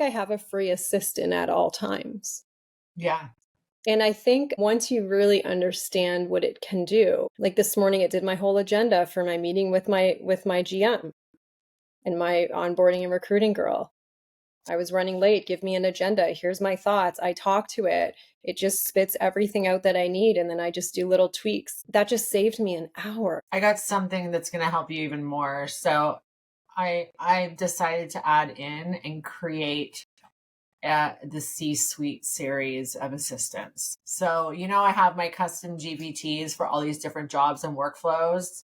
I have a free assistant at all times. Yeah. And I think once you really understand what it can do, like this morning, it did my whole agenda for my meeting with my GM and my onboarding and recruiting girl. I was running late. Give me an agenda. Here's my thoughts. I talk to it. It just spits everything out that I need. And then I just do little tweaks. That just saved me an hour. I got something that's going to help you even more. So I've decided to add in and create the C-suite series of assistants. So, I have my custom GPTs for all these different jobs and workflows.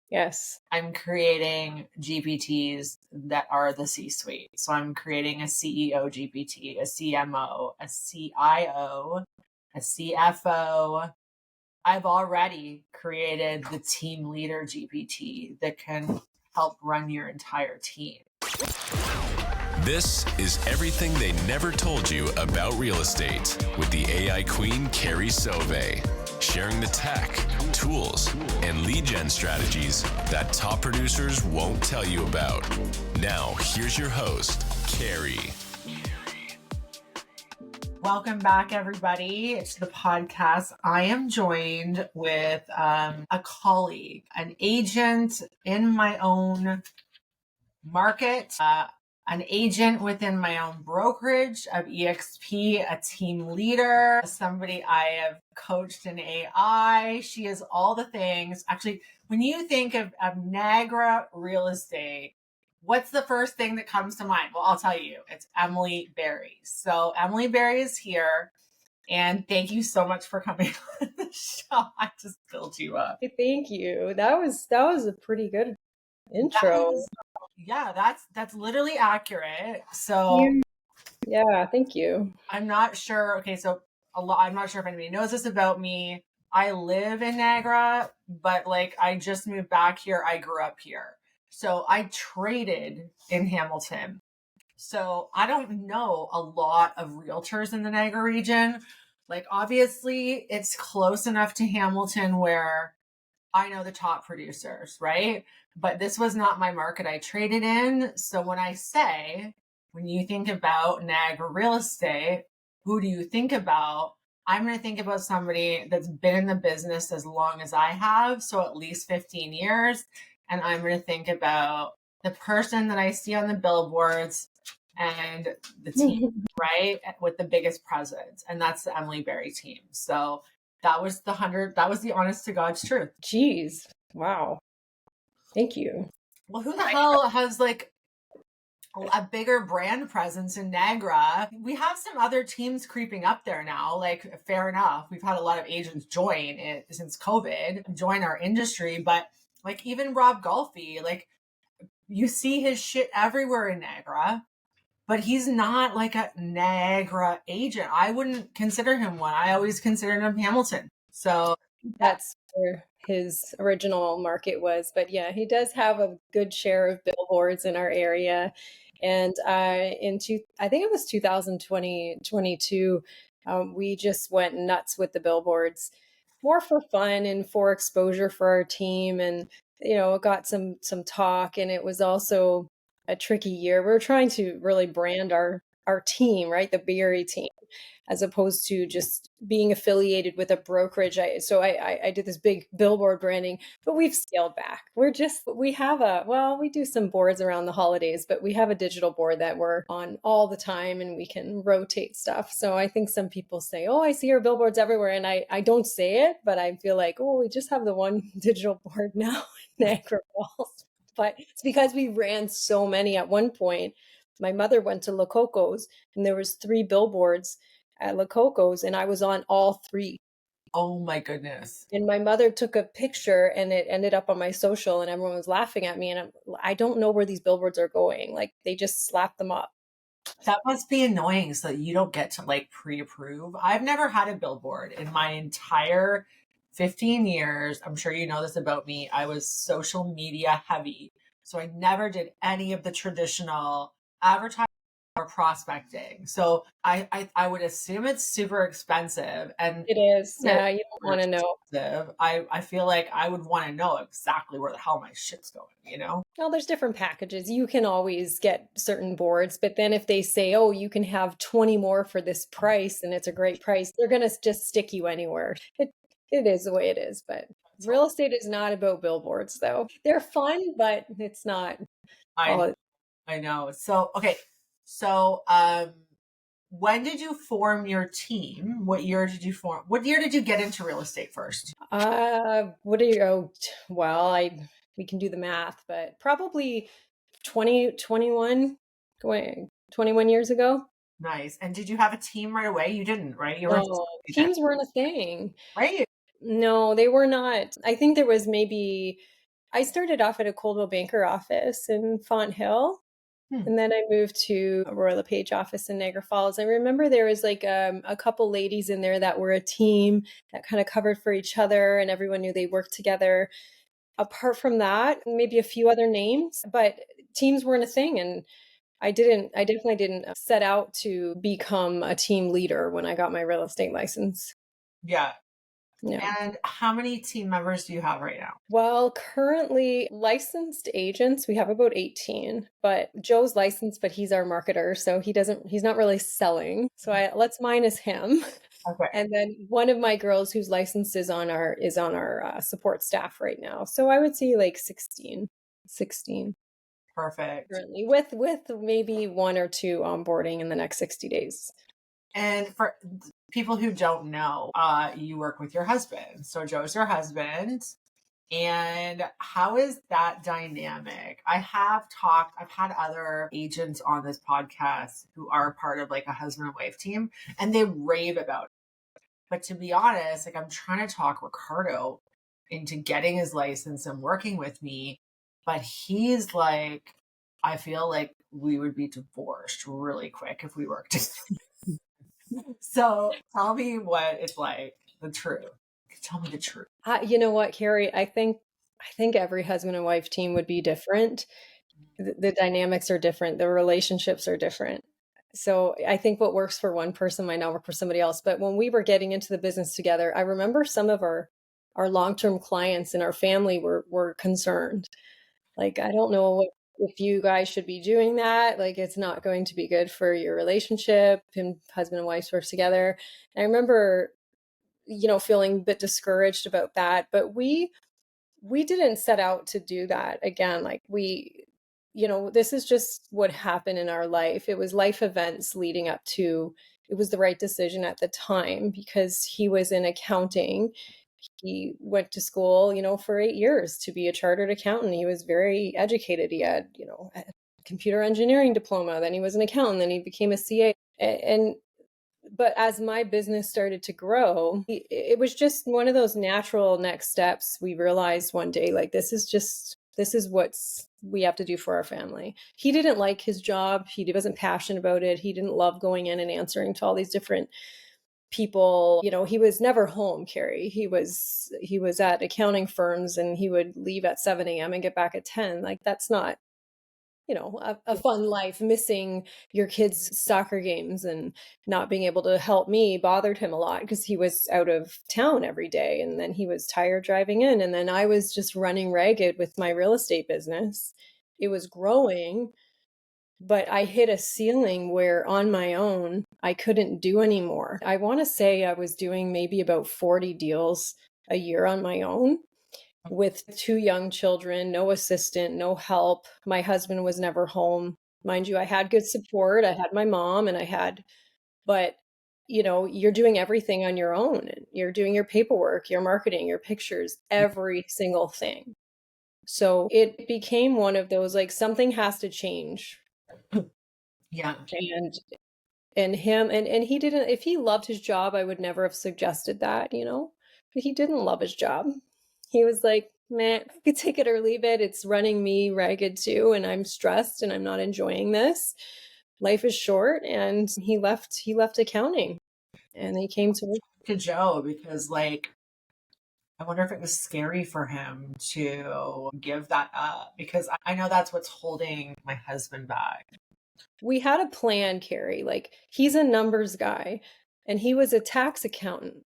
Yes. I'm creating GPTs that are the C-suite. So I'm creating a CEO GPT, a CMO, a CIO, a CFO. I've already created the team leader GPT that can help run your entire team. This is everything they never told you about real estate with the AI queen, Carrie Soave, sharing the tech, tools, and lead gen strategies that top producers won't tell you about. Now, here's your host, Carrie. Welcome back, everybody, to the podcast. I am joined with a colleague, an agent in my own market, an agent within my own brokerage of EXP, a team leader, somebody I have coached in AI. She is all the things. Actually, when you think of Niagara real estate, what's the first thing that comes to mind? Well, I'll tell you, it's Emily Berry. So Emily Berry is here. And thank you so much for coming on the show. I just built you up. Thank you. That was a pretty good intro. That's literally accurate. So yeah, thank you. I'm not sure. Okay, so I'm not sure if anybody knows this about me. I live in Niagara, but I just moved back here. I grew up here. So I traded in Hamilton. So I don't know a lot of realtors in the Niagara region. Obviously, it's close enough to Hamilton where I know the top producers, right? But this was not my market I traded in. So when you think about Niagara real estate, who do you think about? I'm going to think about somebody that's been in the business as long as I have, so at least 15 years. And I'm going to think about the person that I see on the billboards and the team, right? With the biggest presence. And that's the Emily Berry team. So that was the honest to God's truth. Jeez. Wow. Thank you. Well, who the hell has a bigger brand presence in Niagara? We have some other teams creeping up there now. Fair enough. We've had a lot of agents join it since COVID, join our industry. But even Rob Golfi, you see his shit everywhere in Niagara. But he's not a Niagara agent. I wouldn't consider him one. I always considered him Hamilton. So that's where his original market was. But yeah, he does have a good share of billboards in our area. And I think it was 2022, we just went nuts with the billboards, more for fun and for exposure for our team. And, it got some talk, and it was also a tricky year. We're trying to really brand our team, right? The Berry team, as opposed to just being affiliated with a brokerage. I did this big billboard branding, but we've scaled back. We do some boards around the holidays, but we have a digital board that we're on all the time, and we can rotate stuff. So I think some people say, oh, I see your billboards everywhere. And I don't say it, but I feel like, oh, we just have the one digital board now in Niagara Falls. But it's because we ran so many at one point. My mother went to La Coco's, and there was 3 billboards at La Coco's, and I was on all 3. Oh my goodness. And my mother took a picture, and it ended up on my social, and everyone was laughing at me. And I don't know where these billboards are going. They just slapped them up. That must be annoying, so that you don't get to pre-approve. I've never had a billboard in my entire 15 years. I'm sure you know this about me. I was social media heavy. So I never did any of the traditional advertising or prospecting. So I would assume it's super expensive, and It is. if Yeah, you don't it's want to know. expensive, I feel like I would want to know exactly where the hell my shit's going, you know? Well, there's different packages. You can always get certain boards, but then if they say, "Oh, you can have 20 more for this price and it's a great price," they're going to just stick you anywhere. It is the way it is, but So real estate is not about billboards though. They're fun, but it's not all I it. I know. So okay. So when did you form your team? What year did you form? What year did you get into real estate first? What do you, oh, well, we can do the math, but probably 2021, going 21 years ago. Nice. And did you have a team right away? You didn't, right? You were just No, teams weren't a thing. right? No, they were not. I think there was maybe, I started off at a Coldwell Banker office in Font Hill. Hmm. And then I moved to a Royal LePage office in Niagara Falls. I remember there was like a couple ladies in there that were a team that kind of covered for each other, and everyone knew they worked together. Apart from that, maybe a few other names, but teams weren't a thing. And I definitely didn't set out to become a team leader when I got my real estate license. Yeah. Yeah. And how many team members do you have right now? Well, currently licensed agents, we have about 18, but Joe's licensed, but he's our marketer. So he's not really selling. So let's minus him. Okay. And then one of my girls whose license is on our support staff right now. So I would say like 16 Perfect. currently with maybe one or two onboarding in the next 60 days. And for people who don't know, you work with your husband. So Joe's your husband. And how is that dynamic? I've had other agents on this podcast who are part of like a husband and wife team, and they rave about it. But to be honest, like I'm trying to talk Ricardo into getting his license and working with me, but he's like, I feel like we would be divorced really quick if we worked. So tell me what it's like, the truth. Tell me the truth. You know what, Carrie? I think every husband and wife team would be different. The dynamics are different. The relationships are different. So I think what works for one person might not work for somebody else. But when we were getting into the business together, I remember some of our long-term clients in our family were concerned. Like, I don't know if you guys should be doing that. Like, it's not going to be good for your relationship. And husband and wife work together. And I remember, feeling a bit discouraged about that. But we didn't set out to do that. Again, like this is just what happened in our life. It was life events leading up to, it was the right decision at the time because he was in accounting. He went to school, for 8 years to be a chartered accountant. He was very educated. He had, a computer engineering diploma. Then he was an accountant. Then he became a CA. And but as my business started to grow, it was just one of those natural next steps. We realized one day, like, this is what's we have to do for our family. He didn't like his job. He wasn't passionate about it. He didn't love going in and answering to all these different people. He was never home, Carrie. He was at accounting firms and he would leave at 7 a.m. and get back at 10. Like, that's not a fun life. Missing your kids' soccer games and not being able to help me bothered him a lot because he was out of town every day. And then he was tired driving in. And then I was just running ragged with my real estate business. It was growing, but I hit a ceiling where on my own, I couldn't do anymore. I want to say I was doing maybe about 40 deals a year on my own with two young children, no assistant, no help. My husband was never home. Mind you, I had good support. I had my mom but you're doing everything on your own. You're doing your paperwork, your marketing, your pictures, every single thing. So it became one of those, like, something has to change. Yeah. And and he didn't, if he loved his job, I would never have suggested that, but he didn't love his job. He was like, man, you could take it or leave it. It's running me ragged too, and I'm stressed and I'm not enjoying this. Life is short. And he left accounting and he came to work. To Joe, because like I wonder if it was scary for him to give that up, because I know that's what's holding my husband back. We had a plan, Carrie. Like, he's a numbers guy and he was a tax accountant.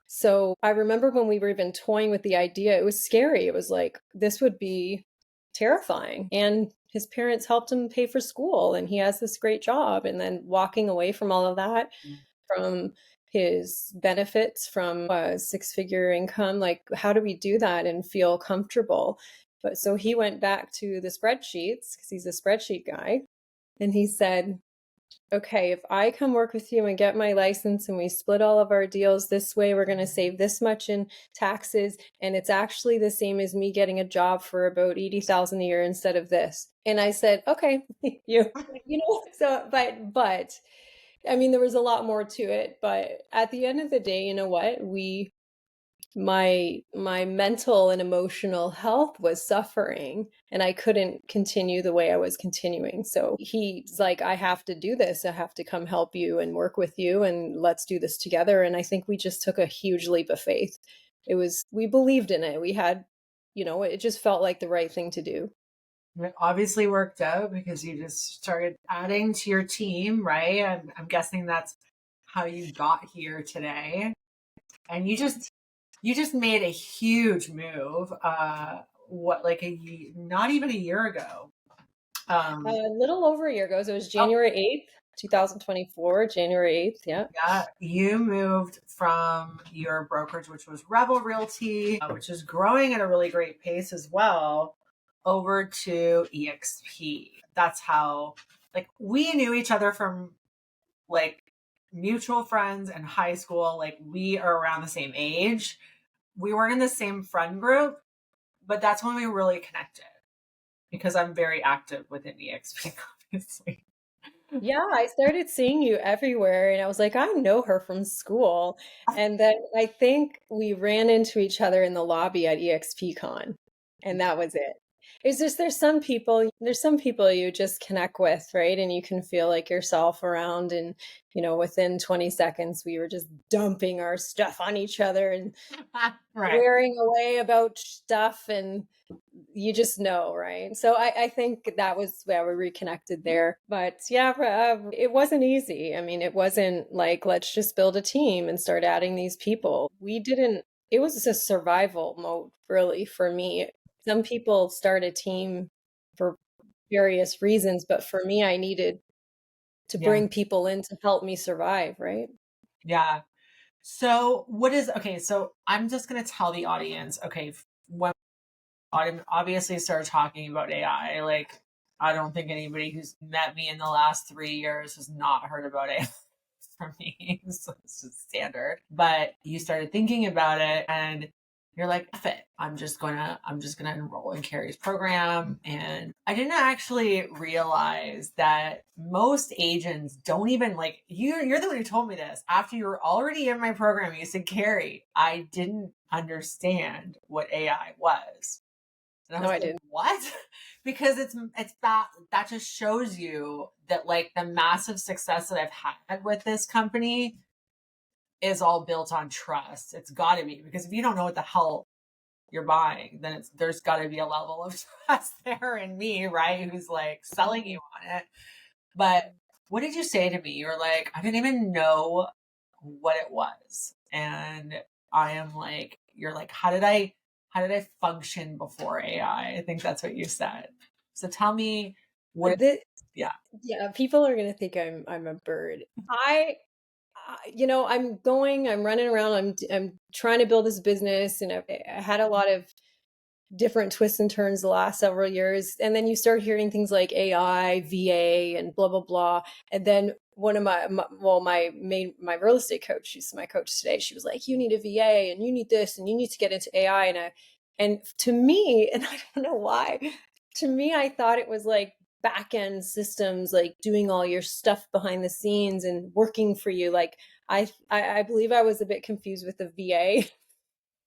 So I remember when we were even toying with the idea, it was scary. It was like, this would be terrifying. And his parents helped him pay for school and he has this great job. And then walking away from all of that, from his benefits, from a six-figure income, like, how do we do that and feel comfortable? But so he went back to the spreadsheets because he's a spreadsheet guy. And he said, okay, if I come work with you and get my license and we split all of our deals this way, we're going to save this much in taxes. And it's actually the same as me getting a job for about 80,000 a year instead of this. And I said, okay, so, but I mean, there was a lot more to it, but at the end of the day, you know what? My mental and emotional health was suffering and I couldn't continue the way I was continuing. So he's like, I have to do this. I have to come help you and work with you and let's do this together. And I think we just took a huge leap of faith. We believed in it. We had, it just felt like the right thing to do. It obviously worked out because you just started adding to your team, right? I'm guessing that's how you got here today. And you just made a huge move. Not even a year ago. A little over a year ago. So it was January 8th, 2024, January 8th. Yeah. Yeah. You moved from your brokerage, which was Rebel Realty, which is growing at a really great pace as well, over to EXP. That's how, like, we knew each other from like mutual friends in high school. Like, we are around the same age. We weren't in the same friend group, but that's when we really connected because I'm very active within EXP, obviously. Yeah, I started seeing you everywhere, and I was like, I know her from school. And then I think we ran into each other in the lobby at EXPCon, and that was it. It's just there's some people you just connect with, right? And you can feel like yourself around, and within 20 seconds, we were just dumping our stuff on each other and Right. swearing away about stuff, and you just know, right? So I think that was where we reconnected there. But yeah, it wasn't easy. I mean, it wasn't like, let's just build a team and start adding these people. It was a survival mode, really, for me. Some people start a team for various reasons, but for me, I needed to Yeah. bring people in to help me survive, right? Yeah. So so I'm just going to tell the audience, okay, when I obviously started talking about AI, like, I don't think anybody who's met me in the last 3 years has not heard about AI from me. So it's just standard. But you started thinking about it and you're like, F it. I'm just gonna enroll in Carrie's program. And I didn't actually realize that most agents don't even like you're the one who told me this. After you were already in my program, you said, Carrie, I didn't understand what AI was. And I No, was I like, didn't. what? Because it's that just shows you that, like, the massive success that I've had with this company is all built on trust. It's got to be, because if you don't know what the hell you're buying, then there's got to be a level of trust there in me, right? Who's like selling you on it. But what did you say to me? You were like, I didn't even know what it was. And I am like, you're like, how did I function before AI? I think that's what you said. So tell me what, The, yeah. yeah, people are gonna think I'm a bird. I'm running around. I'm trying to build this business, and I had a lot of different twists and turns the last several years. And then you start hearing things like AI, VA, and blah blah blah. And then one of my real estate coach, she's my coach today. She was like, "You need a VA, and you need this, and you need to get into AI." And to me, and I don't know why, to me, I thought it was like back end systems, like doing all your stuff behind the scenes and working for you. Like I believe I was a bit confused with the VA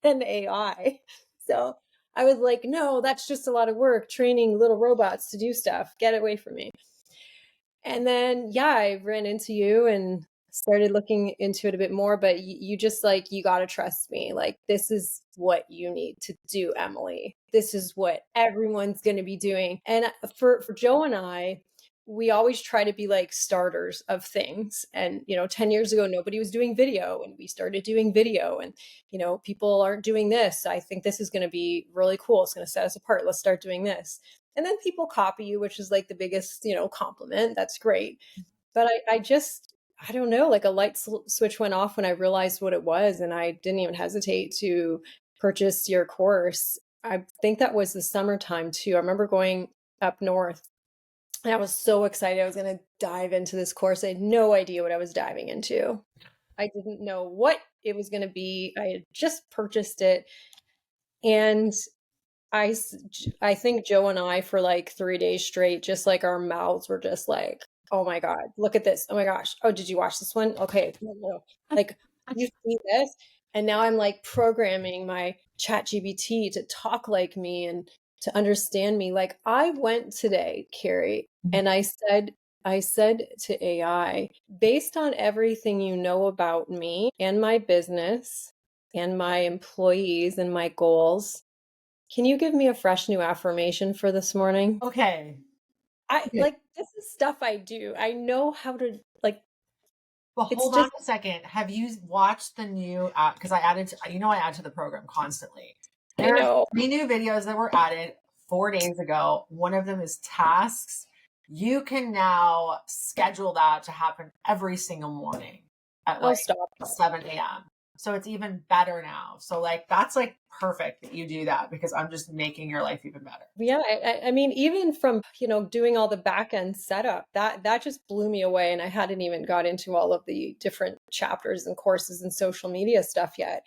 and AI. So I was like, no, that's just a lot of work training little robots to do stuff. Get away from me. And then, yeah, I ran into you and started looking into it a bit more. But you just like, you got to trust me. Like, this is what you need to do, Emily. This is what everyone's going to be doing. And for Joe and I, we always try to be like starters of things. And, 10 years ago, nobody was doing video and we started doing video and, people aren't doing this. I think this is going to be really cool. It's going to set us apart. Let's start doing this. And then people copy you, which is like the biggest, compliment. That's great. But I don't know, like a light switch went off when I realized what it was. And I didn't even hesitate to purchase your course. I think that was the summertime too. I remember going up north and I was so excited. I was going to dive into this course. I had no idea what I was diving into. I didn't know what it was going to be. I had just purchased it. And I think Joe and I, for like 3 days straight, just like our mouths were just like, oh my God, look at this. Oh my gosh. Oh, did you watch this one? Okay. No. Like, you see this? And now I'm like programming my ChatGPT to talk like me and to understand me. Like, I went today, Carrie, and I said to AI, based on everything you know about me and my business and my employees and my goals, can you give me a fresh new affirmation for this morning? Okay. This is stuff I do. I know how to Well, it's hold on just a second. Have you watched the new app? Because I add to the program constantly. I There are know. 3 new videos that were added 4 days ago. One of them is tasks. You can now schedule that to happen every single morning at Oh, like stop. 7 a.m. So it's even better now. So like that's like perfect that you do that because I'm just making your life even better. Yeah, I mean, even from, doing all the back end setup, that just blew me away. And I hadn't even got into all of the different chapters and courses and social media stuff yet.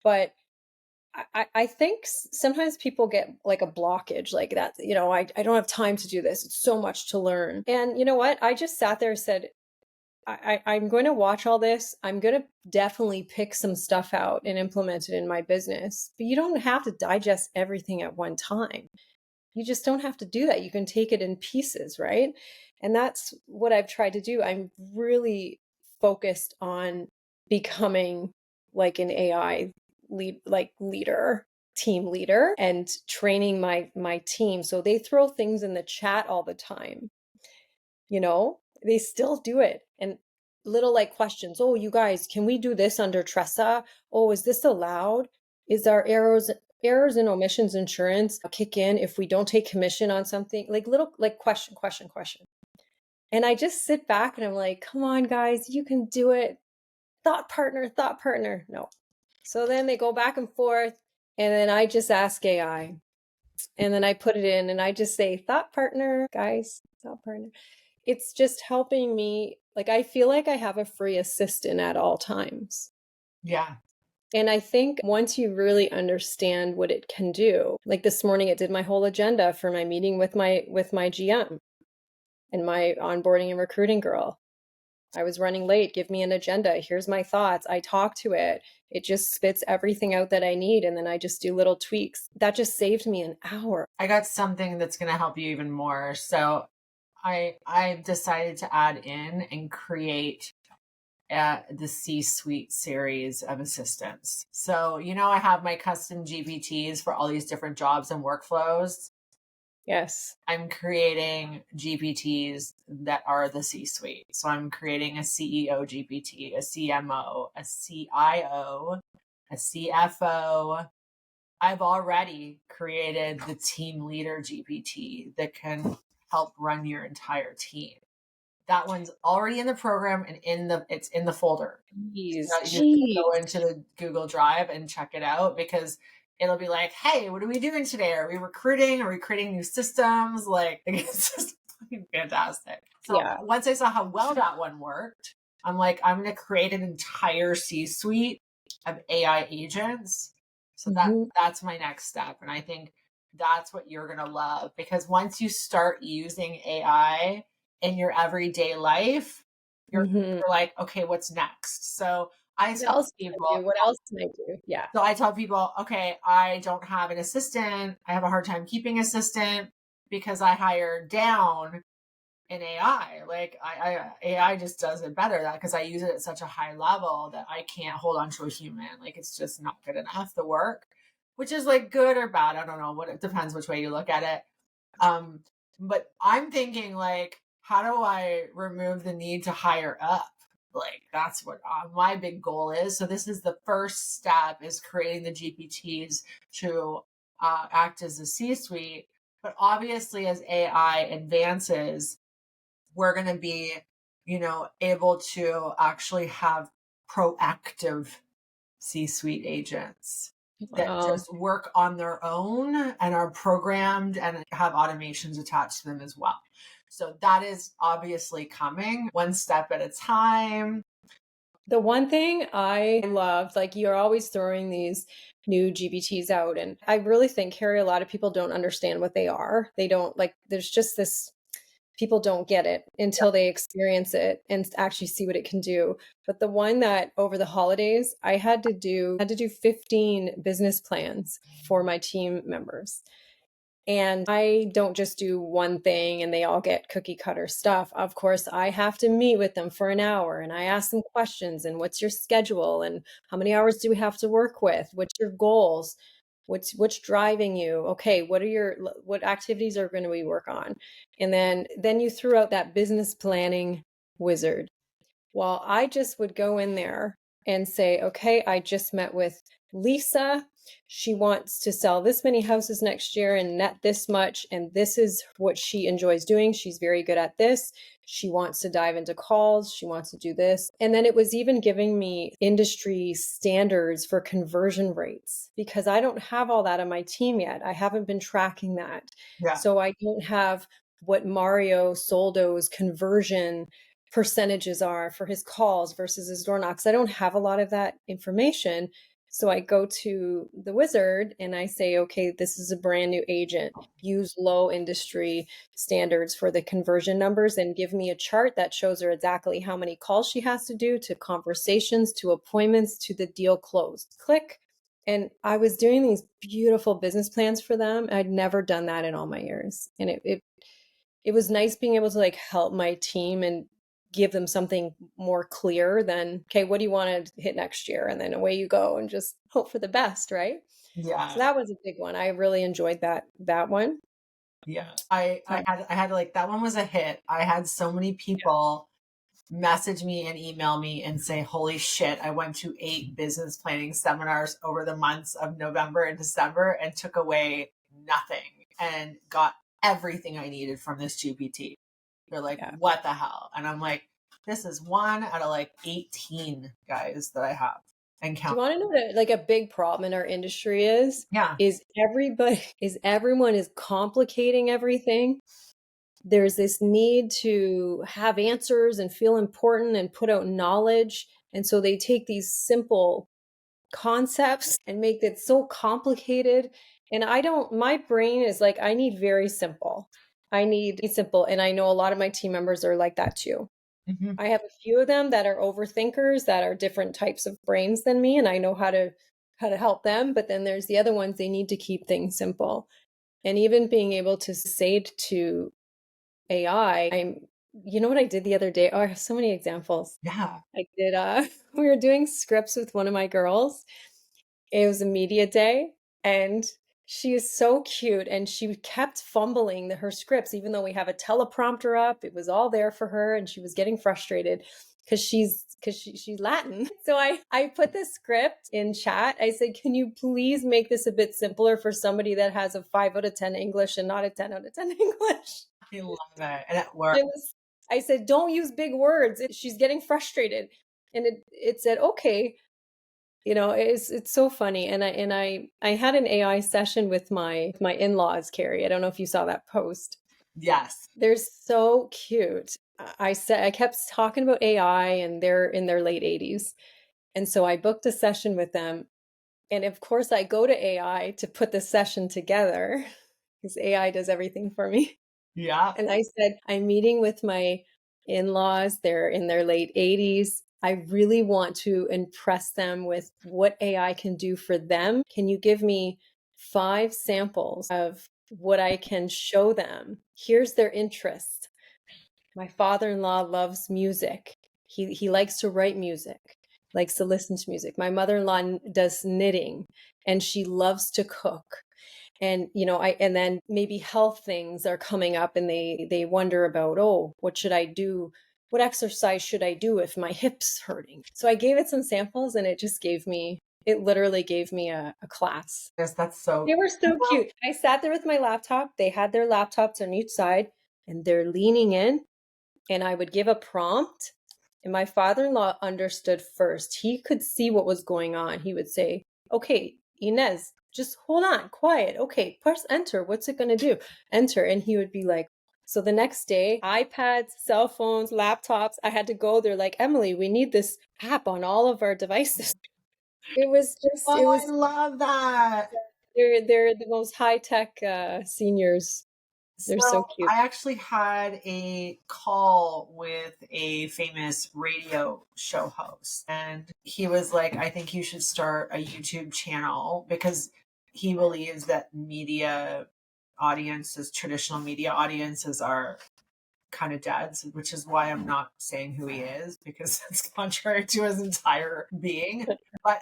But I think sometimes people get like a blockage like that. I don't have time to do this. It's so much to learn. And you know what? I just sat there and said, I'm going to watch all this. I'm going to definitely pick some stuff out and implement it in my business. But you don't have to digest everything at one time. You just don't have to do that. You can take it in pieces, right? And that's what I've tried to do. I'm really focused on becoming like an AI leader, team leader, and training my team. So they throw things in the chat all the time. They still do it. And little like questions. Oh, you guys, can we do this under Tressa? Oh, is this allowed? Is our errors and omissions insurance kick in if we don't take commission on something? Like little like question. And I just sit back and I'm like, come on, guys, you can do it. Thought partner. No. So then they go back and forth, and then I just ask AI. And then I put it in and I just say, thought partner, guys, thought partner. It's just helping me. Like, I feel like I have a free assistant at all times. Yeah. And I think once you really understand what it can do, like this morning, it did my whole agenda for my meeting with my GM and my onboarding and recruiting girl. I was running late. Give me an agenda. Here's my thoughts. I talk to it. It just spits everything out that I need. And then I just do little tweaks. That just saved me an hour. I got something that's going to help you even more. So I've decided to add in and create the C-suite series of assistants. So, I have my custom GPTs for all these different jobs and workflows. Yes. I'm creating GPTs that are the C-suite. So I'm creating a CEO GPT, a CMO, a CIO, a CFO. I've already created the team leader GPT that can help run your entire team. That one's already in the program and it's in the folder. Jeez. So you can go into the Google Drive and check it out because it'll be like, hey, what are we doing today? Are we recruiting? Are we creating new systems? Like, it's just fucking fantastic. So Yeah. once I saw how well that one worked, I'm like, I'm going to create an entire C-suite of AI agents. So that's my next step. And I think that's what you're going to love because once you start using AI in your everyday life, you're like, okay, what's next? So I tell people, what else can I do? Yeah. So I tell people, okay, I don't have an assistant. I have a hard time keeping assistant because I hire down in AI. Like AI just does it better that because I use it at such a high level that I can't hold on to a human. Like it's just not good enough, the work, which is like good or bad. I don't know it depends which way you look at it. But I'm thinking like, how do I remove the need to hire up? Like that's what my big goal is. So this is the first step, is creating the GPTs to act as a C-suite. But obviously, as AI advances, we're going to be, able to actually have proactive C-suite agents that Wow. just work on their own and are programmed and have automations attached to them as well. So that is obviously coming one step at a time. The one thing I loved, like you're always throwing these new GBTs out, and I really think, Carrie, a lot of people don't understand what they are. They don't like, there's just this, people don't get it until they experience it and actually see what it can do. But the one that over the holidays, I had to do 15 business plans for my team members. And I don't just do one thing and they all get cookie cutter stuff. Of course, I have to meet with them for an hour and I ask them questions and what's your schedule and how many hours do we have to work with? What's your goals? What's driving you? Okay, what activities are going to we work on? And then you threw out that business planning wizard. Well, I just would go in there and say, okay, I just met with Lisa. She wants to sell this many houses next year and net this much. And this is what she enjoys doing. She's very good at this. She wants to dive into calls. She wants to do this. And then it was even giving me industry standards for conversion rates because I don't have all that on my team yet. I haven't been tracking that. Yeah. So I don't have what Mario Soldo's conversion percentages are for his calls versus his door knocks. I don't have a lot of that information. So I go to the wizard and I say, okay, this is a brand new agent. Use low industry standards for the conversion numbers and give me a chart that shows her exactly how many calls she has to do, to conversations, to appointments, to the deal closed. Click. And I was doing these beautiful business plans for them. I'd never done that in all my years. And it was nice being able to like help my team and give them something more clear than, okay, what do you want to hit next year? And then away you go and just hope for the best, right? Yeah. So that was a big one. I really enjoyed that one. Yeah. I had like, that one was a hit. I had so many people message me and email me and say, holy shit, I went to 8 business planning seminars over the months of November and December and took away nothing and got everything I needed from this GPT. They're like, Yeah. what the hell? And I'm like, this is one out of like 18 guys that I have and Do you count. want to know what like a big problem in our industry is? Yeah. Everyone is complicating everything. There's this need to have answers and feel important and put out knowledge. And so they take these simple concepts and make it so complicated. And my brain is like, I need very simple. I need simple. And I know a lot of my team members are like that too. Mm-hmm. I have a few of them that are overthinkers, that are different types of brains than me, and I know how to help them. But then there's the other ones, they need to keep things simple. And even being able to say to AI, you know what I did the other day? Oh, I have so many examples. Yeah. I did we were doing scripts with one of my girls. It was a media day and she is so cute and she kept fumbling her scripts even though we have a teleprompter up. It was all there for her and she was getting frustrated because she's Latin. So I put the script in chat. I said, "Can you please make this a bit simpler for somebody that has a 5 out of 10 English and not a 10 out of 10 English?" I love it. And it worked. I said, "Don't use big words." She's getting frustrated. And it said, "Okay." It's so funny. And I had an AI session with my in-laws, Carrie. I don't know if you saw that post. Yes. They're so cute. I kept talking about AI and they're in their late 80s. And so I booked a session with them. And of course I go to AI to put the session together because AI does everything for me. Yeah. And I said, I'm meeting with my in-laws. They're in their late 80s. I really want to impress them with what AI can do for them. Can you give me 5 samples of what I can show them? Here's their interest. My father-in-law loves music. He likes to write music, likes to listen to music. My mother-in-law does knitting and she loves to cook. And and then maybe health things are coming up and they wonder about, oh, what should I do? What exercise should I do if my hip's hurting? So I gave it some samples and it literally gave me a class. Yes, that's so They were so well. cute. I sat there with my laptop. They had their laptops on each side and they're leaning in, and I would give a prompt. And my father-in-law understood first. He could see what was going on. He would say, okay, Inez, just hold on, quiet. Okay, press enter. What's it going to do? Enter. And he would be like, so the next day, iPads, cell phones, laptops, I had to go there like, Emily, we need this app on all of our devices. It Oh, I was, love that. they're the most high-tech seniors. They're so So cute. I actually had a call with a famous radio show host, and he was like, I think you should start a YouTube channel because he believes that traditional media audiences are kind of dead, which is why I'm not saying who he is because it's contrary to his entire being. But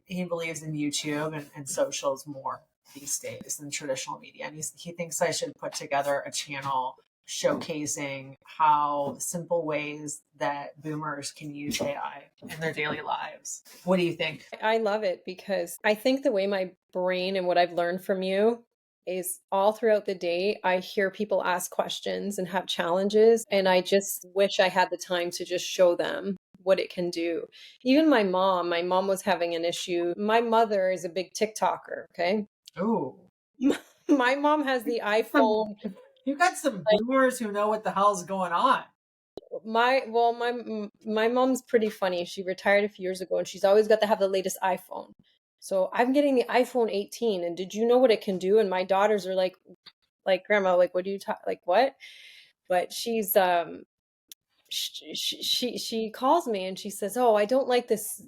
he believes in YouTube and socials more these days than traditional media, and he thinks I should put together a channel showcasing how simple ways that boomers can use AI in their daily lives. What do you think? I love it because I think the way my brain and what I've learned from you is all throughout the day, I hear people ask questions and have challenges. And I just wish I had the time to just show them what it can do. Even my mom was having an issue. My mother is a big TikToker. Okay. Ooh. My mom has the iPhone. You got some Like boomers who know what the hell's going on. my mom's pretty funny. She retired a few years ago and she's always got to have the latest iPhone. So I'm getting the iPhone 18, and did you know what it can do? And my daughters are like grandma, like what do you talk, like what? But she calls me and she says, "Oh, I don't like this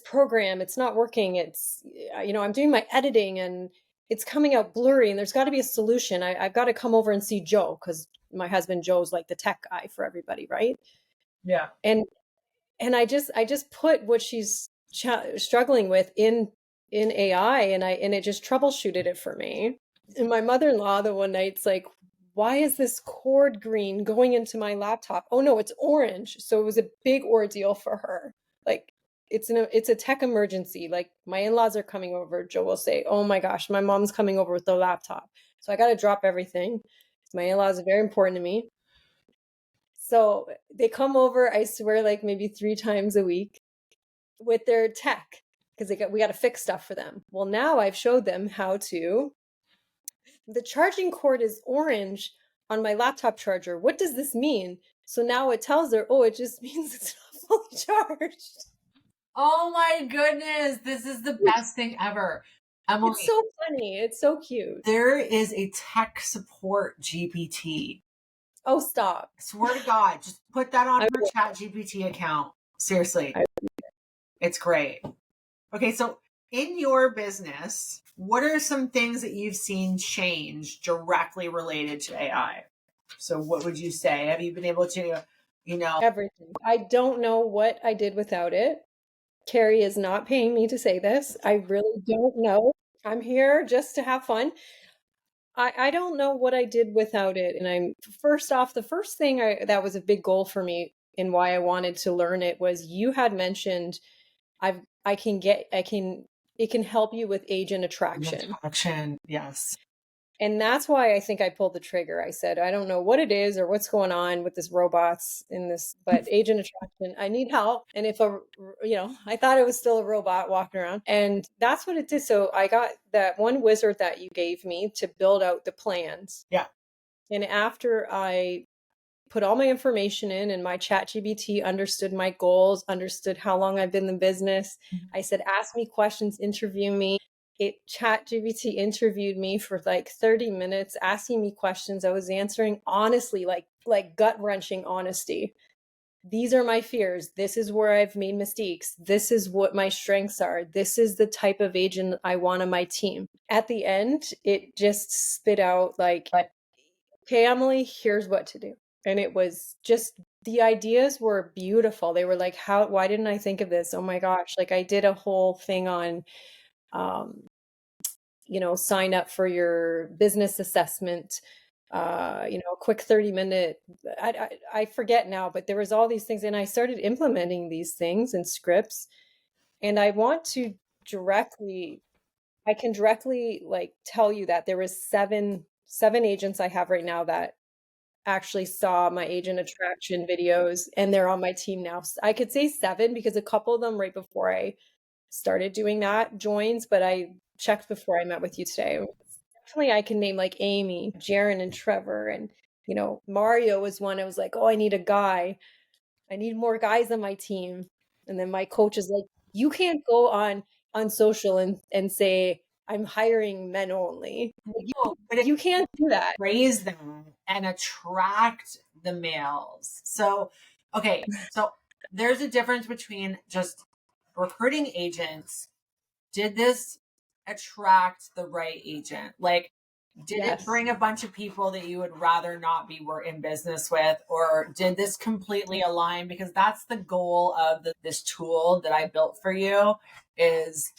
program. It's not working. It's I'm doing my editing and it's coming out blurry and there's got to be a solution. I've got to come over and see Joe because my husband Joe's like the tech guy for everybody, right?" Yeah. And I just put what she's struggling with in AI, and it just troubleshooted it for me. And my mother-in-law the one night's like, why is this cord green going into my laptop? Oh no, it's orange. So it was a big ordeal for her. Like it's a tech emergency. Like my in-laws are coming over. Joe will say, oh my gosh, my mom's coming over with the laptop. So I got to drop everything. My in-laws are very important to me. So they come over, I swear, like maybe 3 times a week with their tech because we got to fix stuff for them. Well, now I've showed them how to. The charging cord is orange on my laptop charger. What does this mean? So now it tells her, oh, it just means it's not fully charged. Oh my goodness, this is the best thing ever. It's Emily, so funny. It's so cute. there is a tech support GPT. Oh, stop. I swear to God, just put that on I, her chat GPT account. Seriously, I, it's great. Okay, so in your business, what are some things that you've seen change directly related to AI? So what would you say? Have you been able to, everything. I don't know what I did without it. Carrie is not paying me to say this. I really don't know. I'm here just to have fun. I don't know what I did without it. And I'm first off, the first thing that was a big goal for me and why I wanted to learn it was you had mentioned it can help you with agent attraction. attraction, yes. And that's why I think I pulled the trigger. I said, I don't know what it is or what's going on with this robots in this, but agent attraction, I need help. And I thought it was still a robot walking around. And that's what it did. So I got that one wizard that you gave me to build out the plans. Yeah. And after I put all my information in and my chat GBT understood my goals, understood how long I've been in the business. I said, ask me questions, interview me. Chat GBT interviewed me for like 30 minutes, asking me questions. I was answering honestly, like gut wrenching honesty. These are my fears. This is where I've made mistakes. This is what my strengths are. This is the type of agent I want on my team. At the end, it just spit out like, okay, Emily, here's what to do. And it was just, the ideas were beautiful. They were like, why didn't I think of this? Oh my gosh. Like I did a whole thing on sign up for your business assessment, a quick 30-minute, I forget now, but there was all these things, and I started implementing these things and scripts. And I can directly like tell you that there was seven agents I have right now that actually saw my agent attraction videos, and they're on my team now. I could say seven because a couple of them right before I started doing that joins, but I checked before I met with you today. Definitely I can name like Amy, Jaron, and Trevor. And, Mario was one. I was like, oh, I need a guy. I need more guys on my team. And then my coach is like, you can't go on social and say I'm hiring men only. No, but You can't do that. raise them and attract the males. So, okay, so there's a difference between just recruiting agents. Did this attract the right agent? Like, did it Yes. bring a bunch of people that you would rather not be in business with, or did this completely align? Because that's the goal of this tool that I built for you, is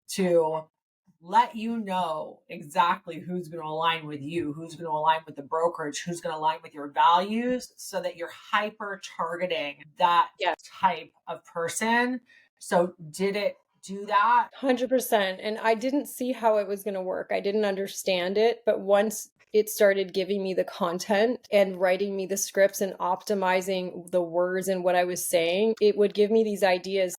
to let you know exactly who's going to align with you, who's going to align with the brokerage, who's going to align with your values, so that you're hyper targeting that Yes. type of person. So did it do that? 100%. And I didn't see how it was going to work. I didn't understand it. But once it started giving me the content and writing me the scripts and optimizing the words and what I was saying, it would give me these ideas.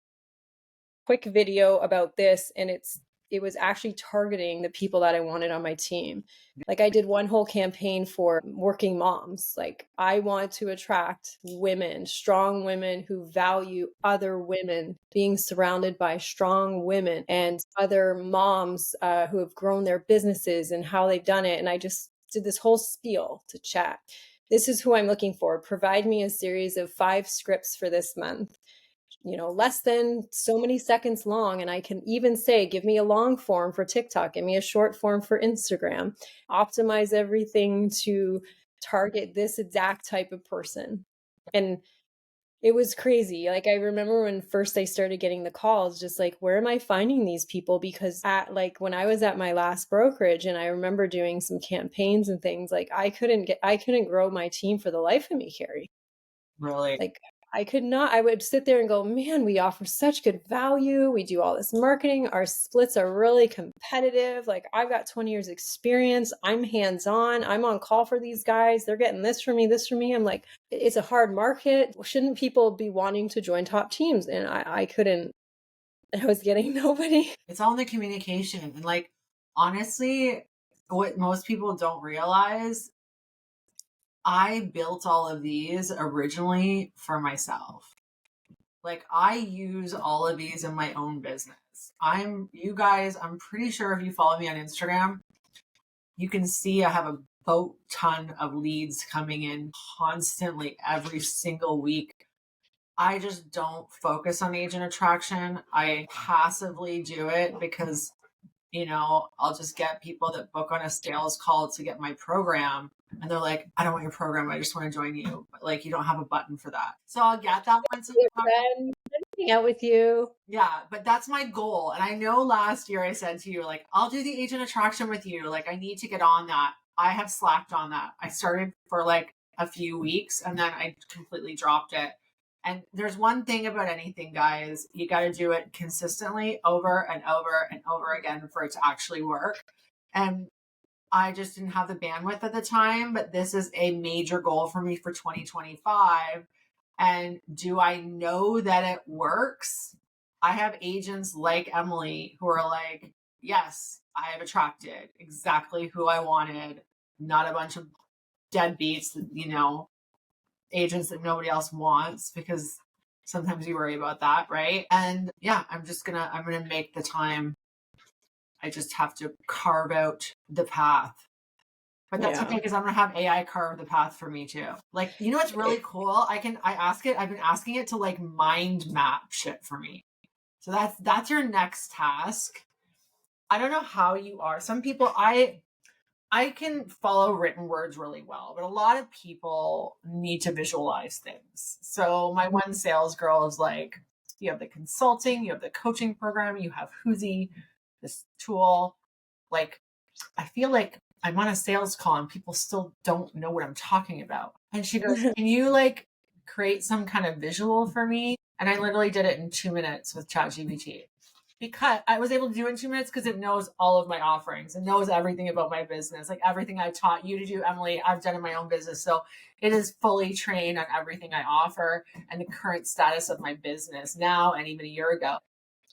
Quick video about this, and it was actually targeting the people that I wanted on my team. Like I did one whole campaign for working moms. Like I want to attract women, strong women who value other women, being surrounded by strong women and other moms who have grown their businesses and how they've done it. And I just did this whole spiel to chat. This is who I'm looking for. Provide me a series of 5 scripts for this month, less than so many seconds long. And I can even say, give me a long form for TikTok, give me a short form for Instagram, optimize everything to target this exact type of person. And it was crazy. Like I remember when first I started getting the calls, just like, where am I finding these people? Because when I was at my last brokerage and I remember doing some campaigns and things, like I couldn't grow my team for the life of me, Carrie. Really? Like I would sit there and go, man, we offer such good value. We do all this marketing. Our splits are really competitive. Like I've got 20 years experience. I'm hands-on. I'm on call for these guys. They're getting this from me, this from me. I'm like, it's a hard market. Shouldn't people be wanting to join top teams? And I couldn't, I was getting nobody. It's all in the communication. And like, honestly, what most people don't realize, I built all of these originally for myself. Like I use all of these in my own business. I'm pretty sure if you follow me on Instagram, you can see I have a boat ton of leads coming in constantly every single week. I just don't focus on agent attraction. I passively do it because, I'll just get people that book on a sales call to get my program. And they're like, I don't want your program. I just want to join you. But like, you don't have a button for that. So I'll get that once in a while. Hang out with you. Yeah, but that's my goal. And I know last year I said to you, like, I'll do the agent attraction with you. Like, I need to get on that. I have slacked on that. I started for like a few weeks and then I completely dropped it. And there's one thing about anything, guys, you got to do it consistently over and over and over again for it to actually work. And I just didn't have the bandwidth at the time, but this is a major goal for me for 2025. And do I know that it works? I have agents like Emily who are like, yes, I have attracted exactly who I wanted, not a bunch of deadbeats, agents that nobody else wants, because sometimes you worry about that, right? And yeah, I'm going to make the time. I just have to carve out the path. But that's okay, because I'm going to have AI carve the path for me too. Like, what's really cool? I've been asking it to like mind map shit for me. So that's your next task. I don't know how you are. Some people, I can follow written words really well, but a lot of people need to visualize things. So my one sales girl is like, you have the consulting, you have the coaching program, you have Whoosy, this tool. like, I feel like I'm on a sales call and people still don't know what I'm talking about. And she goes, can you like create some kind of visual for me? And I literally did it in 2 minutes with ChatGPT, because I was able to do it in 2 minutes because it knows all of my offerings. It knows everything about my business. Like everything I taught you to do, Emily, I've done in my own business. So it is fully trained on everything I offer and the current status of my business now and even a year ago.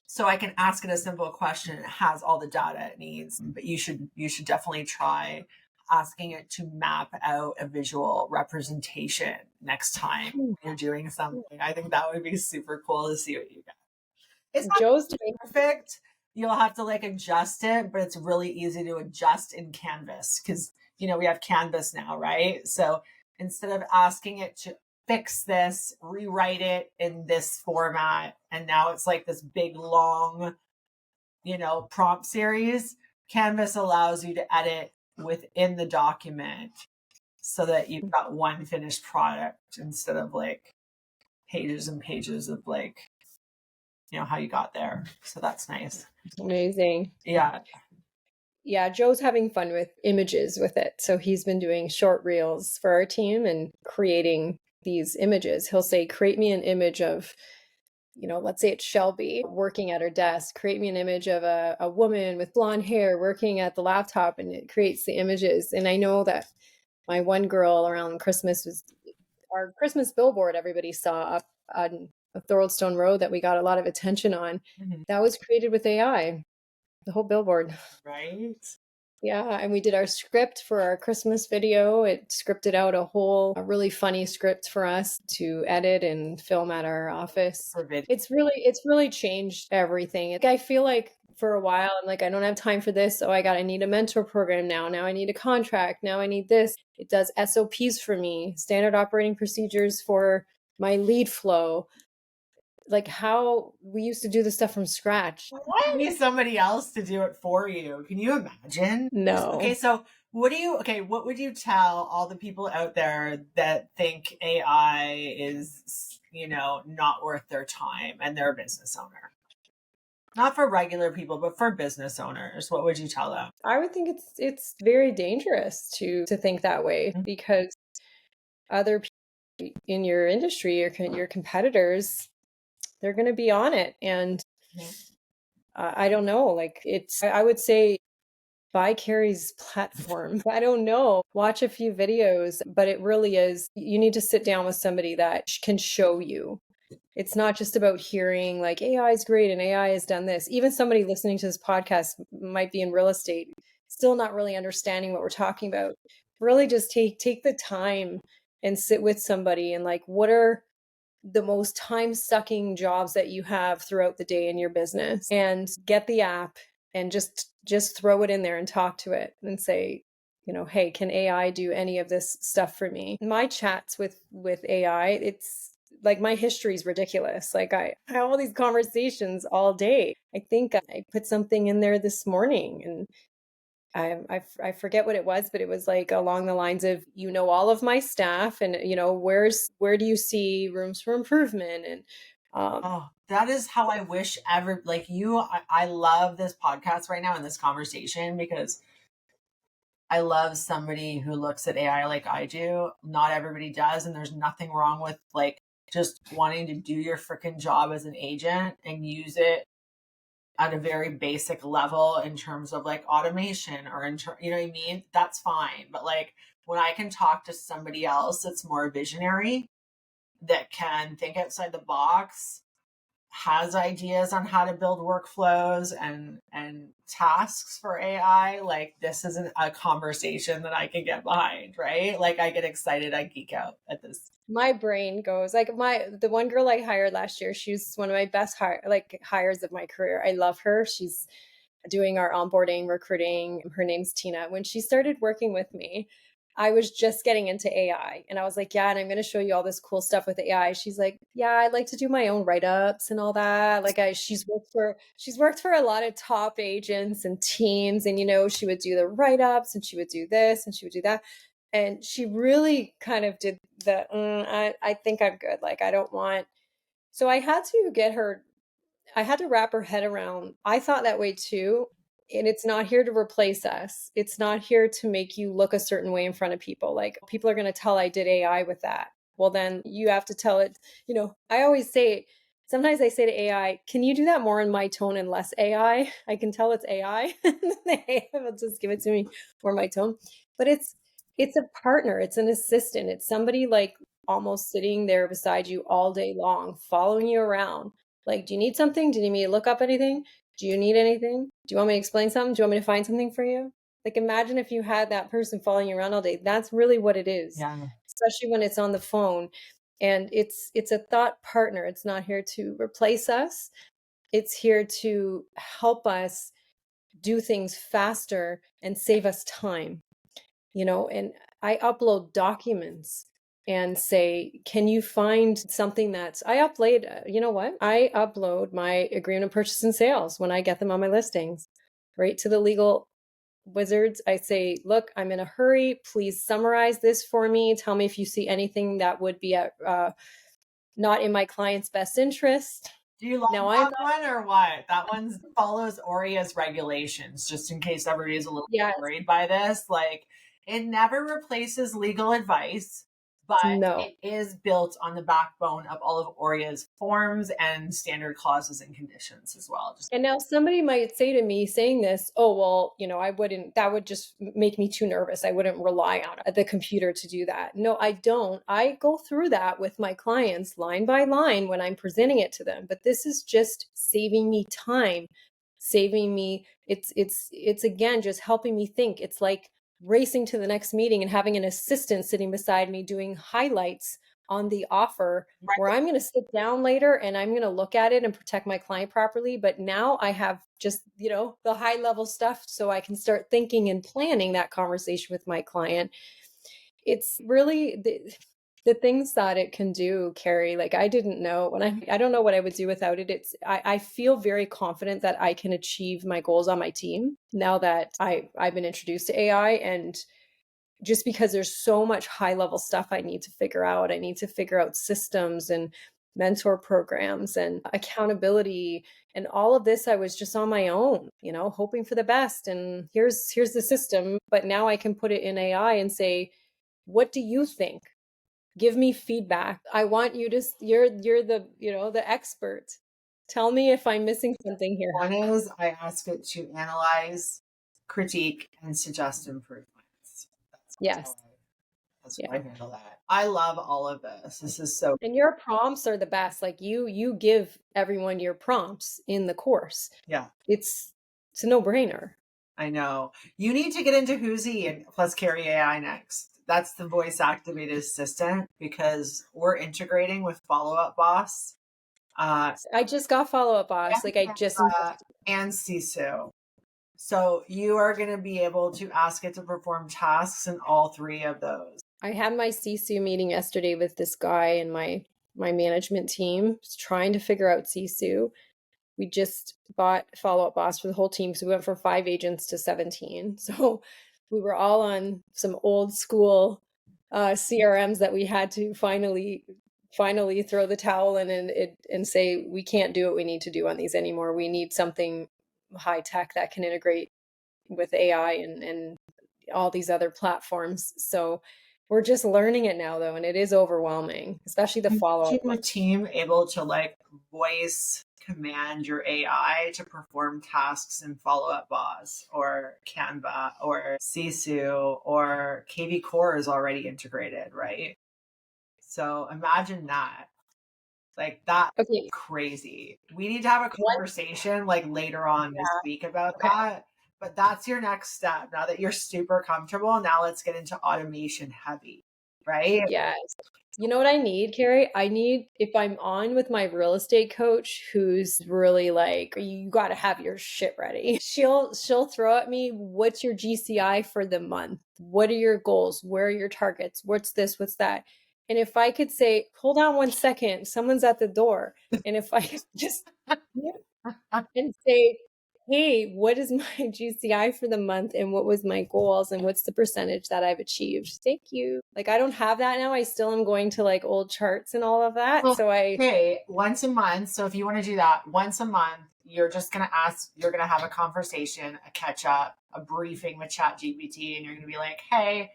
So I can ask it a simple question. It has all the data it needs, but you should definitely try asking it to map out a visual representation next time you're doing something. I think that would be super cool to see what you get. It's not Joe's doing perfect. You'll have to like adjust it, but it's really easy to adjust in Canvas because, you know, we have Canvas now, right? So instead of asking it to fix this, rewrite it in this format, and now it's like this big, long, you know, prompt series, Canvas allows you to edit within the document so that you've got one finished product instead of like pages and pages of like, you know, how you got there. So that's nice. amazing. Yeah. Yeah, Joe's having fun with images with it. So he's been doing short reels for our team and creating these images. He'll say, create me an image of, you know, let's say it's Shelby working at her desk. Create me an image of a woman with blonde hair working at the laptop, and it creates the images. And I know that my one girl around Christmas was our Christmas billboard everybody saw up on Thoroldstone Road that we got a lot of attention on. Mhm. That was created with AI, the whole billboard. Right. Yeah, and we did our script for our Christmas video. It scripted out a really funny script for us to edit and film at our office. For video. It's really changed everything. Like, I feel like for a while I'm like, I don't have time for this. So I need a mentor program now. Now I need a contract. Now I need this. It does SOPs for me, standard operating procedures for my lead flow. Like how we used to do the stuff from scratch. Why need somebody else to do it for you? Can you imagine? No. Okay, so what would you tell all the people out there that think AI is, you know, not worth their time and they're a business owner? Not for regular people, but for business owners. What would you tell them? I would think it's very dangerous to think that way, because other people in your industry, your competitors, they're going to be on it. And I don't know, like I would say buy Carrie's platform. I don't know, watch a few videos, but it really is, you need to sit down with somebody that can show you. It's not just about hearing like AI is great and AI has done this. Even somebody listening to this podcast might be in real estate, still not really understanding what we're talking about. Really just take the time and sit with somebody and like, what are the most time-sucking jobs that you have throughout the day in your business, and get the app and just throw it in there and talk to it and say, you know, hey, can AI do any of this stuff for me? My chats with AI, it's like my history is ridiculous. Like I have all these conversations all day. I think I put something in there this morning, and I forget what it was, but it was like along the lines of, you know, all of my staff, and you know, where do you see rooms for improvement? And Oh, that is how I wish like you, I love this podcast right now and this conversation because I love somebody who looks at AI like I do. Not everybody does. And there's nothing wrong with like just wanting to do your freaking job as an agent and use it at a very basic level in terms of like automation or you know what I mean? That's fine. But like when I can talk to somebody else that's more visionary, that can think outside the box, has ideas on how to build workflows and tasks for AI, like this isn't a conversation that I can get behind, right? Like I get excited, I geek out at this. my brain goes like, the one girl I hired last year, she's one of my best hires of my career. I love her. She's doing our onboarding, recruiting. Her name's Tina. When she started working with me, I was just getting into AI, and I was like, yeah, and I'm going to show you all this cool stuff with AI. She's like, yeah, I like to do my own write-ups and all that. Like she's worked for a lot of top agents and teams, and you know, she would do the write-ups and she would do this and she would do that. And she really kind of did the, I think I'm good. Like, I don't want, so I had to wrap her head around. I thought that way too. And it's not here to replace us. It's not here to make you look a certain way in front of people. Like people are going to tell I did AI with that. Well, then you have to tell it, I always say, sometimes I say to AI, can you do that more in my tone and less AI? I can tell it's AI. And then the AI will just give it to me more my tone. But it's a partner, it's an assistant, it's somebody like almost sitting there beside you all day long, following you around. Like, do you need something? Do you need me to look up anything? Do you need anything? Do you want me to explain something? Do you want me to find something for you? Like, imagine if you had that person following you around all day. That's really what it is, Yeah. especially when it's on the phone. And it's a thought partner. It's not here to replace us. It's here to help us do things faster and save us time. And I upload documents and say, can you find something that's, I upload, you know what? I upload my agreement of purchase and sales when I get them on my listings, right to the legal wizards. I say, look, I'm in a hurry. Please summarize this for me. Tell me if you see anything that would be not in my client's best interest. Do you like Now I'm that one or what? That one follows ORIA's regulations, just in case everybody's a little yes, worried by this. Like, it never replaces legal advice, but no. it is built on the backbone of all of ORIA's forms and standard clauses and conditions as well. Just And now somebody might say to me saying this, oh, well, I wouldn't, that would just make me too nervous. I wouldn't rely on the computer to do that. No, I don't. I go through that with my clients line by line when I'm presenting it to them. But this is just saving me time, saving me. It's again, just helping me think. It's like racing to the next meeting and having an assistant sitting beside me doing highlights on the offer where I'm going to sit down later and I'm going to look at it and protect my client properly. But now I have just, the high level stuff so I can start thinking and planning that conversation with my client. It's really the things that it can do, Carrie. Like I didn't know I don't know what I would do without it. I feel very confident that I can achieve my goals on my team now that I've been introduced to AI, and just because there's so much high level stuff I need to figure out. I need to figure out systems and mentor programs and accountability and all of this. I was just on my own, hoping for the best. And here's the system, but now I can put it in AI and say, what do you think? Give me feedback. I want you to, you're the, the expert. Tell me if I'm missing something here. one is I ask it to analyze, critique, and suggest improvements. Yes. That's how I handle that. I love all of this. This is so. And your prompts are the best. Like you give everyone your prompts in the course. Yeah. It's a no-brainer. I know. You need to get into Whoosy and plus Carrie AI next. That's the voice activated assistant because we're integrating with Follow Up Boss. I just got Follow Up Boss. Like I just and Sisu. So you are going to be able to ask it to perform tasks in all three of those. I had my Sisu meeting yesterday with this guy and my management team trying to figure out Sisu. We just bought Follow Up Boss for the whole team because we went from 5 agents to 17. So we were all on some old school CRMs that we had to finally throw the towel in and say, we can't do what we need to do on these anymore. We need something high tech that can integrate with AI and all these other platforms. So we're just learning it now though, and it is overwhelming, especially the follow-up. A team able to like voice command your AI to perform tasks in Follow Up Boss or Canva or Sisu or KV Core is already integrated, right? So imagine that. Like that's crazy. We need to have a conversation like later on this week about that. But that's your next step. Now that you're super comfortable, now let's get into automation heavy, right? Yes. You know what I need, Carrie? I need, if I'm on with my real estate coach who's really like, you got to have your shit ready. She'll throw at me, what's your GCI for the month? What are your goals? Where are your targets? What's this? What's that? And if I could say, hold on 1 second, someone's at the door. And if I could just and say, hey, what is my GCI for the month and what was my goals and what's the percentage that I've achieved? Thank you. Like I don't have that now. I still am going to like old charts and all of that. Okay, once a month. So if you want to do that once a month, you're just going to ask, you're going to have a conversation, a catch up, a briefing with ChatGPT, and you're going to be like, hey,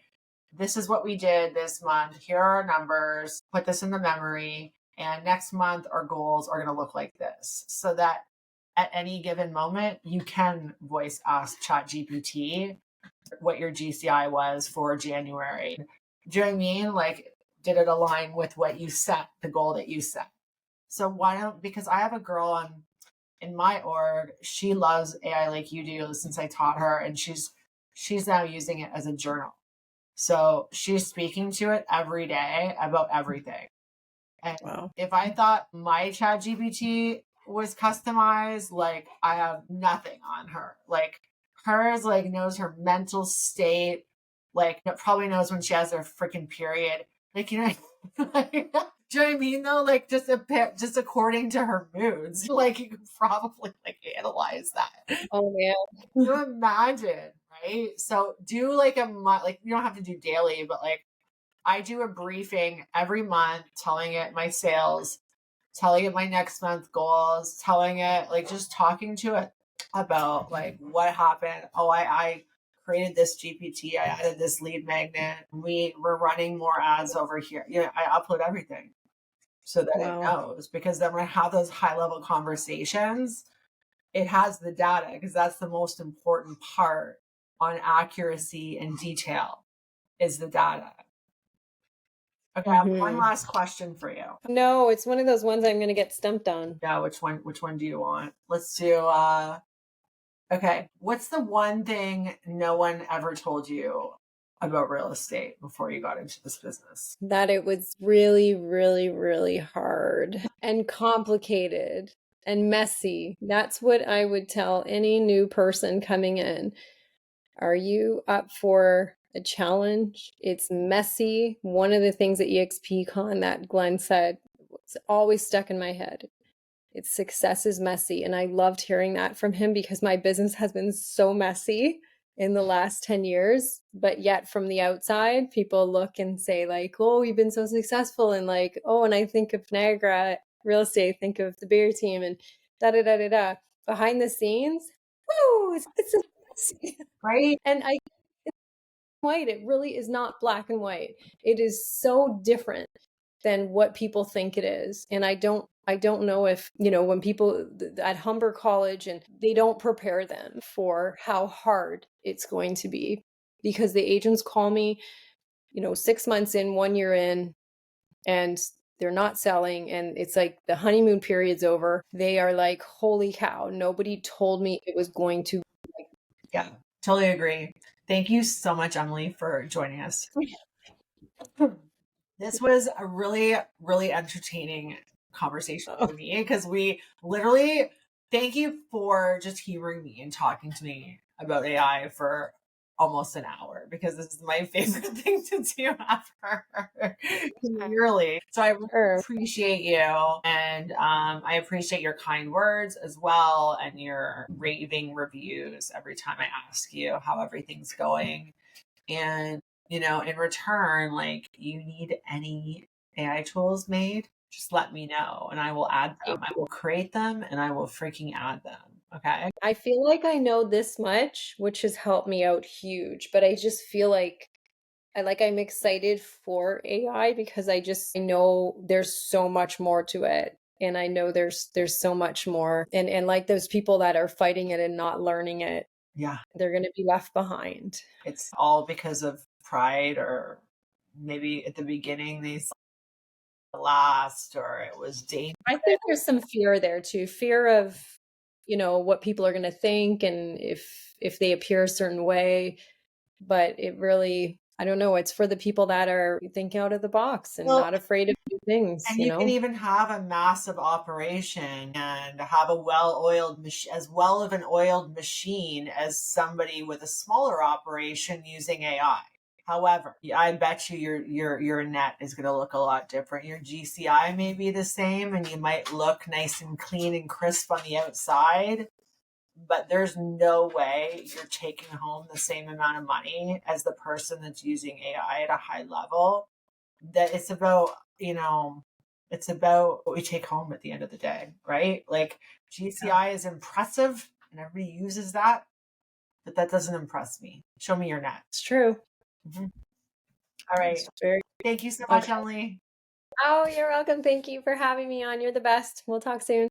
this is what we did this month. Here are our numbers. Put this in the memory. And next month, our goals are going to look like this. So that at any given moment, you can voice ask ChatGPT what your GCI was for January. Do you know what I mean? Like, did it align with what you set, the goal that you set? So why don't, because I have a girl in my org, she loves AI like you do since I taught her, and she's now using it as a journal. So she's speaking to it every day about everything. And Wow. if I thought my chat GPT was customized, like I have nothing on her. Like hers like knows her mental state, like it probably knows when she has her freaking period. Like, you know, like, do you know what I mean though? Like just according to her moods. Like you could probably like analyze that. Oh man. You imagine, right? So do like a month, like you don't have to do daily, but like I do a briefing every month telling it my sales, telling it my next month goals, telling it like just talking to it about like what happened. Oh, I created this GPT, I added this lead magnet. We're running more ads over here. You know, I upload everything so that it knows, because then when I have those high level conversations, it has the data, because that's the most important part on accuracy and detail is the data. Okay, I have one last question for you. No, it's one of those ones I'm going to get stumped on. Yeah, which one do you want? Let's do okay, what's the one thing no one ever told you about real estate before you got into this business? That it was really, really, really hard and complicated and messy. That's what I would tell any new person coming in. Are you up for a challenge? It's messy. One of the things at EXPCon that Glenn said was always stuck in my head. It's success is messy. And I loved hearing that from him because my business has been so messy in the last 10 years. But yet from the outside, people look and say like, oh, you've been so successful. And like, oh, and I think of Niagara real estate, think of the beer team and da da da da da. Behind the scenes, woo, it's so messy. Right? And white, it really is not black and white. It is so different than what people think it is. And I don't know if, you know, when people at Humber College and they don't prepare them for how hard it's going to be, because the agents call me, you know, 6 months in, 1 year in, and they're not selling, and it's like the honeymoon period's over. They are like, holy cow, nobody told me it was going to. Yeah, totally agree. Thank you so much, Emily, for joining us. This was a really, really entertaining conversation for me, because we literally, thank you for just hearing me and talking to me about AI for almost an hour, because this is my favorite thing to do ever. Really. So I really appreciate you. And I appreciate your kind words as well, and your raving reviews every time I ask you how everything's going. And, you know, in return, like you need any AI tools made, just let me know and I will add them. I will create them and I will freaking add them. Okay. I feel like I know this much, which has helped me out huge, but I just feel like I'm excited for AI because I know there's so much more to it. And I know there's so much more. And like those people that are fighting it and not learning it, Yeah. they're going to be left behind. It's all because of pride, or maybe at the beginning they last, or it was dangerous. I think there's some fear there too. Fear of, you know, what people are going to think, and if they appear a certain way. But it really, I don't know, it's for the people that are thinking out of the box and not afraid of new things. And you can even have a massive operation and have a well-oiled as well of an oiled machine as somebody with a smaller operation using AI. However, I bet you your net is going to look a lot different. Your GCI may be the same, and you might look nice and clean and crisp on the outside, but there's no way you're taking home the same amount of money as the person that's using AI at a high level. That it's about, you know, It's about what we take home at the end of the day, right? Like GCI is impressive and everybody uses that, but that doesn't impress me. Show me your net. It's true. Mm-hmm. All right. It's very Thank you so much, okay. Emily. Oh, you're welcome. Thank you for having me on. You're the best. We'll talk soon.